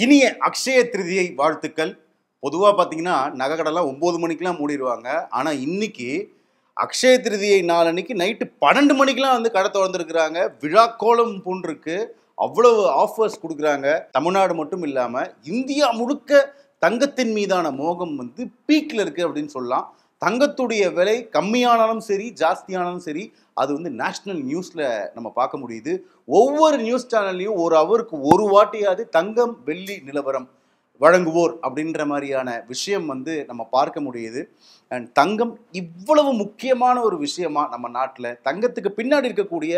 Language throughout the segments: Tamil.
இனிய அக்ஷய திருதியை வாழ்த்துக்கள். பொதுவாக பார்த்தீங்கன்னா நகை கடைலாம் 9 மணிக்கெலாம் மூடிடுவாங்க. ஆனால் இன்னைக்கு அக்ஷய திருதியை நாளன்னைக்கு நைட்டு 12 மணிக்கெலாம் வந்து கடை திறந்துருக்குறாங்க. விழாக்கோலம் பூண்டிருக்கு. அவ்வளவு ஆஃபர்ஸ் கொடுக்குறாங்க. தமிழ்நாடு மட்டும் இல்லாமல் இந்தியா முழுக்க தங்கத்தின் மீதான மோகம் வந்து பீக்கில் இருக்குது அப்படின்னு சொல்லலாம். தங்கத்துடைய விலை கம்மியானாலும் சரி ஜாஸ்தியானாலும் சரி அது வந்து நேஷ்னல் நியூஸில் நம்ம பார்க்க முடியுது. ஒவ்வொரு நியூஸ் சேனல்லையும் ஒரு அவருக்கு ஒரு வாட்டியாவது தங்கம் வெள்ளி நிலவரம் வழங்குவோர் அப்படின்ற மாதிரியான விஷயம் வந்து நம்ம பார்க்க முடியுது. அண்ட் தங்கம் இவ்வளவு முக்கியமான ஒரு விஷயமா நம்ம நாட்டில் தங்கத்துக்கு பின்னாடி இருக்கக்கூடிய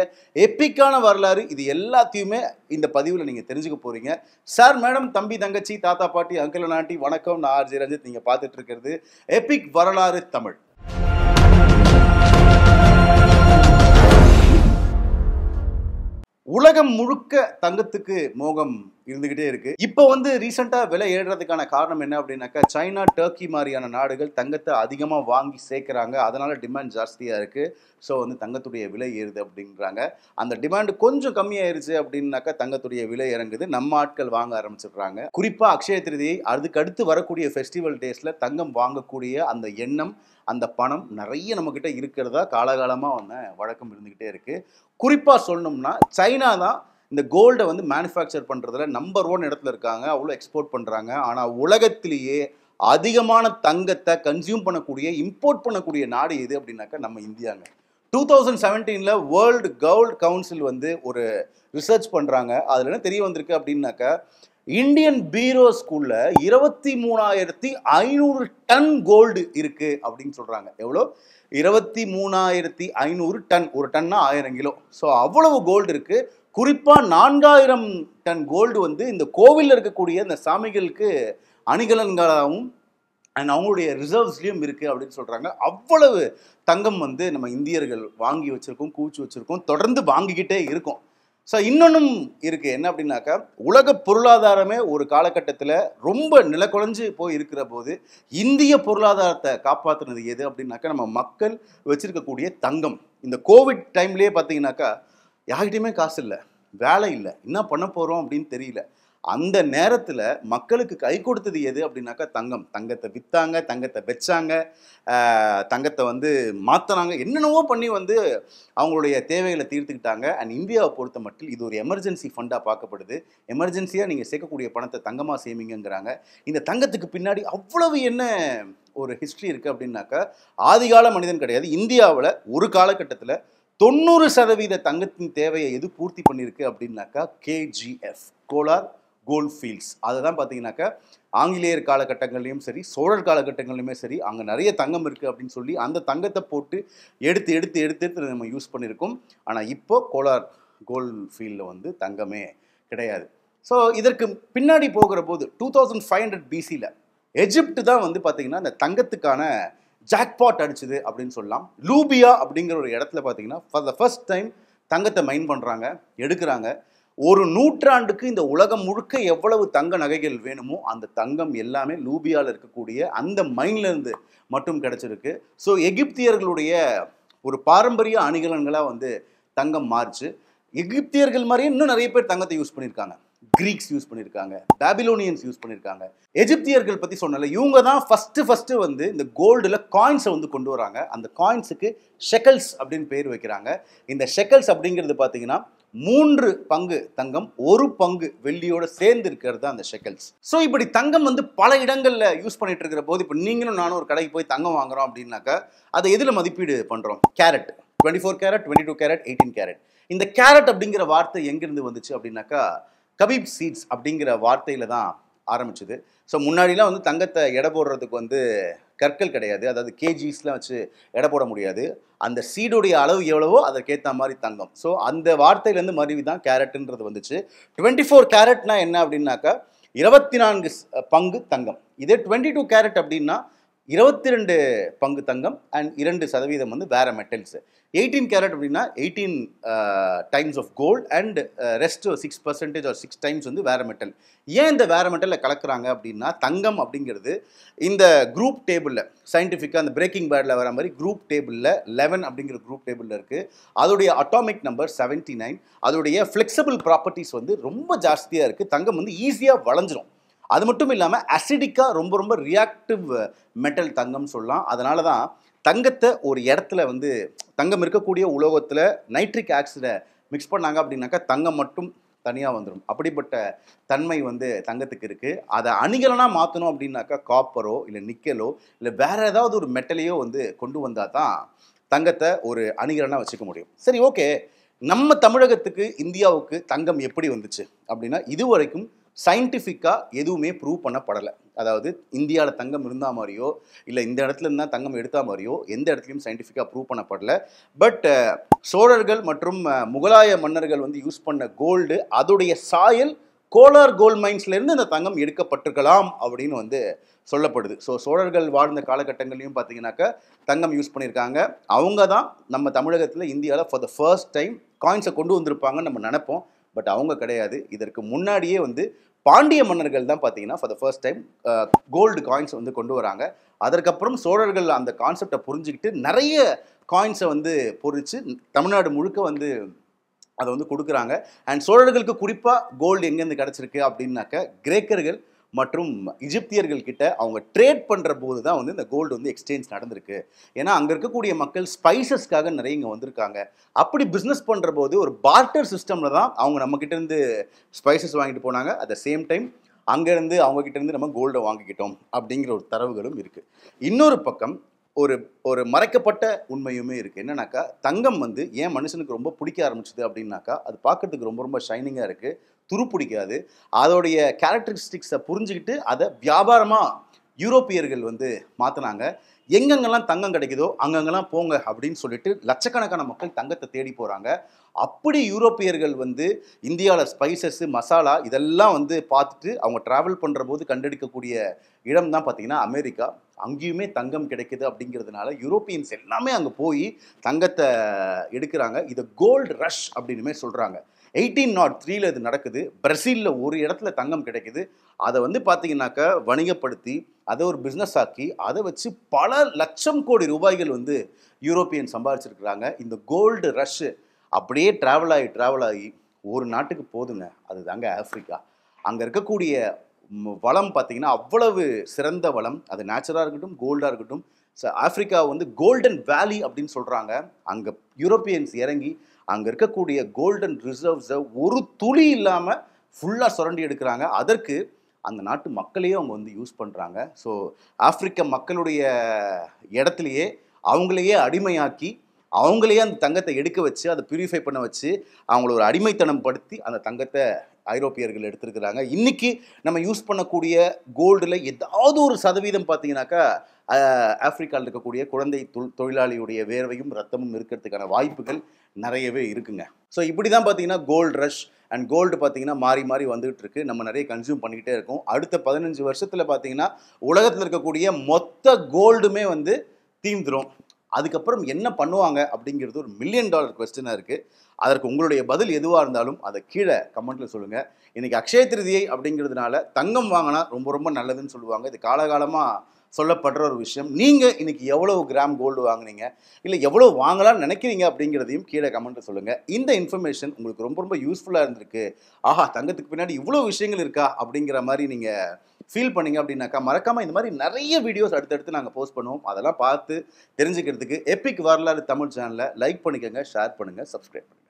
எப்பிக்கான வரலாறு இது எல்லாத்தையுமே இந்த பதிவில் நீங்கள் தெரிஞ்சுக்க போகிறீங்க. சார், மேடம், தம்பி, தங்கச்சி, தாத்தா, பாட்டி, அங்கிள், ஆண்டி, வணக்கம். நான் ஆர்ஜே ரஞ்சித். நீங்கள் பார்த்துட்டு இருக்கிறது எப்பிக் வரலாறு தமிழ். உலகம் முழுக்க தங்கத்துக்கு மோகம் இருந்துகிட்டே இருக்கு. இப்போ வந்து ரீசெண்டா விலை ஏறுறதுக்கான காரணம் என்ன அப்படின்னாக்கா, சைனா, டர்க்கி மாதிரியான நாடுகள் தங்கத்தை அதிகமா வாங்கி சேர்க்கிறாங்க. அதனால டிமாண்ட் ஜாஸ்தியா இருக்கு. ஸோ வந்து தங்கத்துடைய விலை ஏறுது அப்படின்றாங்க. அந்த டிமாண்ட் கொஞ்சம் கம்மியாயிருச்சு அப்படின்னாக்கா தங்கத்துடைய விலை இறங்குது. நம்ம ஆட்கள் வாங்க ஆரம்பிச்சிடுறாங்க. குறிப்பா அக்ஷய திருதியை அதுக்கு அடுத்து வரக்கூடிய ஃபெஸ்டிவல் டேஸ்ல தங்கம் வாங்கக்கூடிய அந்த எண்ணம், அந்த பணம் நிறைய நம்மக்கிட்ட இருக்கிறதா காலகாலமாக வந்து வழக்கம் இருந்துக்கிட்டே இருக்குது. குறிப்பாக சொல்லணும்னா சைனா தான் இந்த கோல்டை வந்து மேனுஃபேக்சர் பண்ணுறதுல நம்பர் 1 இடத்துல இருக்காங்க. அவ்வளோ எக்ஸ்போர்ட் பண்ணுறாங்க. ஆனால் உலகத்திலேயே அதிகமான தங்கத்தை கன்சியூம் பண்ணக்கூடிய இம்போர்ட் பண்ணக்கூடிய நாடு எது அப்படின்னாக்கா நம்ம இந்தியாங்க. 2017 வேர்ல்டு கோல்டு கவுன்சில் வந்து ஒரு ரிசர்ச் பண்ணுறாங்க. அதில் என்ன தெரிய வந்திருக்கு அப்படின்னாக்கா, இந்தியன் பீரோ ஸ்கூல்ல 23,500 டன் கோல்டு இருக்கு அப்படின்னு சொல்றாங்க. எவ்வளோ? 23,500 டன். ஒரு டன்னா 1000 கிலோ. ஸோ அவ்வளவு கோல்டு இருக்கு. குறிப்பா 4000 டன் கோல்டு வந்து இந்த கோவிலில் இருக்கக்கூடிய இந்த சாமிகளுக்கு அணிகலன்களாகவும் அண்ட் அவங்களுடைய ரிசர்வ்ஸ்லையும் இருக்குது அப்படின்னு சொல்கிறாங்க. அவ்வளவு தங்கம் வந்து நம்ம இந்தியர்கள் வாங்கி வச்சுருக்கோம், குவிச்சு வச்சுருக்கோம், தொடர்ந்து வாங்கிக்கிட்டே இருக்கோம். ஸோ இன்னொன்றும் இருக்குது. என்ன அப்படின்னாக்கா, உலக பொருளாதாரமே ஒரு காலகட்டத்தில் ரொம்ப நிலக்குலைஞ்சு போய் இருக்கிற போது இந்திய பொருளாதாரத்தை காப்பாற்றுனது எது அப்படின்னாக்கா நம்ம மக்கள் வச்சுருக்கக்கூடிய தங்கம். இந்த கோவிட் டைம்லேயே பார்த்தீங்கன்னாக்கா யார்கிட்டையுமே காசு இல்லை, வேலை இல்லை, என்ன பண்ண போகிறோம் அப்படின்னு தெரியல. அந்த நேரத்தில் மக்களுக்கு கை கொடுத்தது எது அப்படின்னாக்கா தங்கம். தங்கத்தை விற்றாங்க, தங்கத்தை வச்சாங்க, தங்கத்தை வந்து மாற்றினாங்க, என்னென்னவோ பண்ணி வந்து அவங்களுடைய தேவைகளை தீர்த்துக்கிட்டாங்க. அண்ட் இந்தியாவை பொறுத்த மட்டும் இது ஒரு எமர்ஜென்சி ஃபண்டாக பார்க்கப்படுது. எமர்ஜென்சியாக நீங்கள் சேர்க்கக்கூடிய பணத்தை தங்கமாக சேமிங்கிறாங்க. இந்த தங்கத்துக்கு பின்னாடி அவ்வளவு என்ன ஒரு ஹிஸ்ட்ரி இருக்குது அப்படின்னாக்கா, ஆதிகால மனிதன் கிடையாது. இந்தியாவில் ஒரு காலகட்டத்தில் 90% தங்கத்தின் தேவையை எது பூர்த்தி பண்ணியிருக்கு அப்படின்னாக்கா KGF, கோலார் கோல்ட் ஃபீல்ட்ஸ். அதை தான் பார்த்தீங்கன்னாக்கா ஆங்கிலேயர் காலகட்டங்கள்லையும் சரி சோழர் காலகட்டங்கள்லையுமே சரி அங்கே நிறைய தங்கம் இருக்குது அப்படின்னு சொல்லி அந்த தங்கத்தை போட்டு எடுத்து நம்ம யூஸ் பண்ணியிருக்கோம். ஆனால் இப்போ கோலார் கோல்ட் ஃபீல்டில் வந்து தங்கமே கிடையாது. ஸோ இதற்கு பின்னாடி போகிற போது 2500 BCயில் எஜிப்ட் தான் வந்து பார்த்தீங்கன்னா இந்த தங்கத்துக்கான ஜாக்பாட் அடிச்சுது அப்படின்னு சொல்லலாம். லூபியா அப்படிங்கிற ஒரு இடத்துல பார்த்தீங்கன்னா ஃபார் த ஃபர்ஸ்ட் டைம் தங்கத்தை மைன் பண்ணுறாங்க, எடுக்கிறாங்க. ஒரு நூற்றாண்டுக்கு இந்த உலகம் முழுக்க எவ்வளவு தங்க நகைகள் வேணுமோ அந்த தங்கம் எல்லாமே லூபியாவில் இருக்கக்கூடிய அந்த மைன்லேருந்து மட்டும் கிடைச்சிருக்கு. ஸோ எகிப்தியர்களுடைய ஒரு பாரம்பரிய அணிகலன்களாக வந்து தங்கம் மாறிச்சு. எகிப்தியர்கள் மாதிரியே இன்னும் நிறைய பேர் தங்கத்தை யூஸ் பண்ணியிருக்காங்க. கிரீக்ஸ் யூஸ் பண்ணியிருக்காங்க, பாபிலோனியன்ஸ் யூஸ் பண்ணியிருக்காங்க. எஜிப்தியர்கள் பற்றி சொன்னல, இவங்க தான் ஃபஸ்ட்டு வந்து இந்த கோல்டில் காயின்ஸை வந்து கொண்டு வராங்க. அந்த காயின்ஸுக்கு ஷெக்கல்ஸ் அப்படின்னு பேர் வைக்கிறாங்க. இந்த ஷெக்கல்ஸ் அப்படிங்கிறது பார்த்தீங்கன்னா 3 பங்கு தங்கம், 1 பங்கு வெள்ளியோட சேர்ந்து இருக்கிறது தான் அந்த ஷெக்கல்ஸ். ஸோ இப்படி தங்கம் வந்து பல இடங்களில் யூஸ் பண்ணிட்டு இருக்கிற போது இப்போ நீங்களும் நானும் ஒரு கடைக்கு போய் தங்கம் வாங்குறோம் அப்படின்னாக்கா அதை எதில் மதிப்பீடு பண்ணுறோம்? Carrot, 24 carrot, 22 carrot, 18 carrot. இந்த கேரட் அப்படிங்கிற வார்த்தை எங்கிருந்து வந்துச்சு அப்படின்னாக்கா கபீப் சீட்ஸ் அப்படிங்கிற வார்த்தையில் தான் ஆரம்பிச்சுது. ஸோ முன்னாடிலாம் வந்து தங்கத்தை எடை போடுறதுக்கு வந்து கற்கள் கிடையாது, அதாவது கேஜிஸ்லாம் வச்சு எடை போட முடியாது. அந்த சீடுடைய அளவு எவ்வளவோ அதற்கேற்ற மாதிரி தங்கம். ஸோ அந்த வார்த்தையிலேருந்து மருவி தான் கேரட்டுன்றது வந்துச்சு. 24 கேரட்னா என்ன அப்படின்னாக்கா 24 பங்கு தங்கம். இதே 22 கேரட் அப்படின்னா 22 பங்கு தங்கம் அண்ட் 2% வந்து வேற மெட்டல்ஸ். 18 கேரட் அப்படின்னா 18 times of gold and rest 6% or 6 times வந்து வேற மெட்டல். ஏன் இந்த வேற மெட்டலில் கலக்குறாங்க அப்படின்னா, தங்கம் அப்படிங்கிறது இந்த குரூப் டேபிளில் சயின்டிஃபிக்காக அந்த பிரேக்கிங் பேடில் வர மாதிரி குரூப் டேபிளில் 11 அப்படிங்கிற குரூப் டேபிளில் இருக்குது. அதோடைய அட்டாமிக் நம்பர் 79. அதோடைய ஃப்ளெக்சிபிள் ப்ராப்பர்ட்டிஸ் வந்து ரொம்ப ஜாஸ்தியாக இருக்குது. தங்கம் வந்து ஈஸியாக வளைஞ்சிரும். அது மட்டும் இல்லாமல் அசிடிக்காக ரொம்ப ரியாக்டிவ் மெட்டல் தங்கம் சொல்லலாம். அதனால தான் தங்கத்தை ஒரு இடத்துல வந்து தங்கம் இருக்கக்கூடிய உலோகத்தில் நைட்ரிக் ஆக்சைடை மிக்ஸ் பண்ணாங்க அப்படின்னாக்கா தங்கம் மட்டும் தனியாக வந்துடும். அப்படிப்பட்ட தன்மை வந்து தங்கத்துக்கு இருக்குது. அதை அணிகலனாக மாற்றணும் அப்படின்னாக்கா காப்பரோ இல்லை நிக்கலோ இல்லை வேறு ஏதாவது ஒரு மெட்டலையோ வந்து கொண்டு வந்தால் தான் தங்கத்தை ஒரு அணிகலனாக வச்சுக்க முடியும். சரி, ஓகே, நம்ம தமிழகத்துக்கு இந்தியாவுக்கு தங்கம் எப்படி வந்துச்சு அப்படின்னா, இதுவரைக்கும் சயின்டிஃபிக்காக எதுவுமே ப்ரூவ் பண்ணப்படலை. அதாவது இந்தியாவில் தங்கம் இருந்தால் மாதிரியோ இல்லை இந்த இடத்துல இருந்தால் தங்கம் எடுத்தா மாதிரியோ எந்த இடத்துலையும் சயின்டிஃபிக்காக ப்ரூவ் பண்ணப்படலை. பட் சோழர்கள் மற்றும் முகலாய மன்னர்கள் வந்து யூஸ் பண்ண கோல்டு, அதோடைய சாயல் கோலார் கோல்ட் மைன்ஸ்லேருந்து இந்த தங்கம் எடுக்கப்பட்டிருக்கலாம் அப்படின்னு வந்து சொல்லப்படுது. ஸோ சோழர்கள் வாழ்ந்த காலகட்டங்கள்லையும் பார்த்தீங்கன்னாக்கா தங்கம் யூஸ் பண்ணியிருக்காங்க. அவங்க தான் நம்ம தமிழகத்தில் இந்தியாவில் ஃபார் த ஃபர்ஸ்ட் டைம் காயின்ஸை கொண்டு வந்திருப்பாங்கன்னு நம்ம நினைப்போம். பட் அவங்க கிடையாது. இதற்கு முன்னாடியே வந்து பாண்டிய மன்னர்கள் தான் பார்த்தீங்கன்னா for the first time gold coins வந்து கொண்டு வராங்க. அதற்கப்புறம் சோழர்கள் அந்த கான்செப்டை புரிஞ்சுக்கிட்டு நிறைய காயின்ஸை வந்து பொறிச்சு தமிழ்நாடு முழுக்க வந்து அதை வந்து கொடுக்குறாங்க. அண்ட் சோழர்களுக்கு குறிப்பாக கோல்டு எங்கேருந்து கிடச்சிருக்கு அப்படின்னாக்க கிரேக்கர்கள் மற்றும் எகிப்தியர்கள் கிட்ட அவங்க ட்ரேட் பண்ணுற போது தான் வந்து இந்த கோல்டு வந்து எக்ஸ்சேஞ்ச் நடந்திருக்கு. ஏன்னா அங்கே இருக்கக்கூடிய மக்கள் ஸ்பைசஸ்க்காக நிறைய இங்கே வந்திருக்காங்க. அப்படி பிஸ்னஸ் பண்ணுற போது ஒரு பார்ட்டர் சிஸ்டமில் தான் அவங்க நம்மக்கிட்ட இருந்து ஸ்பைசஸ் வாங்கிட்டு போனாங்க. அட் த சேம் டைம் அங்கேருந்து அவங்கக்கிட்டேருந்து நம்ம கோல்டை வாங்கிக்கிட்டோம் அப்படிங்கிற ஒரு தரவுகளும் இருக்குது. இன்னொரு பக்கம் ஒரு மறைக்கப்பட்ட உண்மையுமே இருக்குது. என்னன்னாக்கா தங்கம் வந்து ஏன் மனுஷனுக்கு ரொம்ப பிடிக்க ஆரம்பிச்சுது அப்படின்னாக்கா, அது பார்க்கறதுக்கு ரொம்ப ஷைனிங்காக இருக்குது, துரு பிடிக்காது. அதோடைய கேரக்டரிஸ்டிக்ஸை புரிஞ்சுக்கிட்டு அதை வியாபாரமாக யூரோப்பியர்கள் வந்து மாற்றினாங்க. எங்கெங்கெல்லாம் தங்கம் கிடைக்குதோ அங்கங்கெல்லாம் போங்க அப்படின்னு சொல்லிட்டு லட்சக்கணக்கான மக்கள் தங்கத்தை தேடி போகிறாங்க. அப்படி யூரோப்பியர்கள் வந்து இந்தியாவில் ஸ்பைசஸ்ஸு மசாலா இதெல்லாம் வந்து பார்த்துட்டு அவங்க ட்ராவல் பண்ணுற போது கண்டெடுக்கக்கூடிய இடம் தான் பார்த்திங்கன்னா அமெரிக்கா. அங்கேயுமே தங்கம் கிடைக்குது அப்படிங்கிறதுனால யூரோப்பியன்ஸ் எல்லாமே அங்கே போய் தங்கத்தை எடுக்கிறாங்க. இதை கோல்டு ரஷ் அப்படின்னுமே சொல்கிறாங்க. 1803 இது நடக்குது. பிரசீலில் ஒரு இடத்துல தங்கம் கிடைக்குது. அதை வந்து பார்த்தீங்கன்னாக்கா வணிகப்படுத்தி அதை ஒரு பிஸ்னஸ் ஆக்கி அதை வச்சு பல லட்சம் கோடி ரூபாய்கள் வந்து யூரோப்பியன் சம்பாதிச்சிருக்கிறாங்க. இந்த கோல்டு ரஷ்ஷு அப்படியே ட்ராவல் ஆகி ஒரு நாட்டுக்கு போதுங்க, அது தாங்க ஆஃப்ரிக்கா. அங்கே இருக்கக்கூடிய வளம் பார்த்தீங்கன்னா அவ்வளவு சிறந்த வளம். அது நேச்சுரலாக இருக்கட்டும் கோல்டாக இருக்கட்டும். ஆஃப்ரிக்கா வந்து கோல்டன் வேலி அப்படின்னு சொல்கிறாங்க. அங்கே யூரோப்பியன்ஸ் இறங்கி அங்கே இருக்கக்கூடிய கோல்டன் ரிசர்வ்ஸை ஒரு துளி இல்லாமல் ஃபுல்லாக சுரண்டி எடுக்கிறாங்க. அதற்கு அந்த நாட்டு மக்களையே அவங்க வந்து யூஸ் பண்ணுறாங்க. ஸோ ஆப்பிரிக்க மக்களுடைய இடத்துலையே அவங்களையே அடிமையாக்கி அவங்களையே அந்த தங்கத்தை எடுக்க வச்சு அதை பியூரிஃபை பண்ண வச்சு அவங்கள ஒரு அடிமைத்தனம் படுத்தி அந்த தங்கத்தை ஐரோப்பியர்கள் எடுத்திருக்கிறாங்க. இன்றைக்கி நம்ம யூஸ் பண்ணக்கூடிய கோல்டில் ஏதாவது ஒரு சதவீதம் பார்த்தீங்கன்னாக்கா ஆப்பிரிக்காவில் இருக்கக்கூடிய குழந்தை தொழிலாளியுடைய வேர்வையும் ரத்தமும் இருக்கிறதுக்கான வாய்ப்புகள் நிறையவே இருக்குங்க. ஸோ இப்படி தான் பார்த்தீங்கன்னா கோல்டு ரஷ் அண்ட் கோல்டு பார்த்தீங்கன்னா மாறி மாறி வந்துகிட்டு இருக்கு. நம்ம நிறைய கன்சியூம் பண்ணிக்கிட்டே இருக்கோம். அடுத்த 15 வருஷத்தில் பார்த்தீங்கன்னா உலகத்தில் இருக்கக்கூடிய மொத்த கோல்டுமே வந்து தீர்ந்துடும். அதுக்கப்புறம் என்ன பண்ணுவாங்க அப்படிங்கிறது ஒரு $1 மில்லியன் கொஸ்டினாக இருக்குது. அதற்கு உங்களுடைய பதில் எதுவாக இருந்தாலும் அதை கீழே கமெண்ட்டில் சொல்லுங்கள். இன்றைக்கி அக்ஷய திருதியை அப்படிங்கிறதுனால தங்கம் வாங்கினா ரொம்ப நல்லதுன்னு சொல்லுவாங்க. இது காலகாலமாக சொல்லப்படுற ஒரு விஷயம். நீங்கள் இன்றைக்கி எவ்வளோ கிராம் கோல்டு வாங்குனீங்க, இல்லை எவ்வளோ வாங்கலாம்னு நினைக்கிறீங்க அப்படிங்கிறதையும் கீழே கமெண்ட்டில் சொல்லுங்கள். இந்த இன்ஃபர்மேஷன் உங்களுக்கு ரொம்ப யூஸ்ஃபுல்லாக இருந்திருக்கு, ஆஹா தங்கத்துக்கு பின்னாடி இவ்வளோ விஷயங்கள் இருக்கா அப்படிங்கிற மாதிரி நீங்கள் ஃபீல் பண்ணிங்க அப்படின்னாக்கா மறக்காமல் இந்த மாதிரி நிறைய வீடியோஸ் அடுத்தடுத்து நாங்கள் போஸ்ட் பண்ணுவோம். அதெல்லாம் பார்த்து தெரிஞ்சுக்கிறதுக்கு எபிக் வரலாறு தமிழ் சேனலை லைக் பண்ணிக்கோங்க, ஷேர் பண்ணுங்கள், சப்ஸ்கிரைப் பண்ணுங்கள்.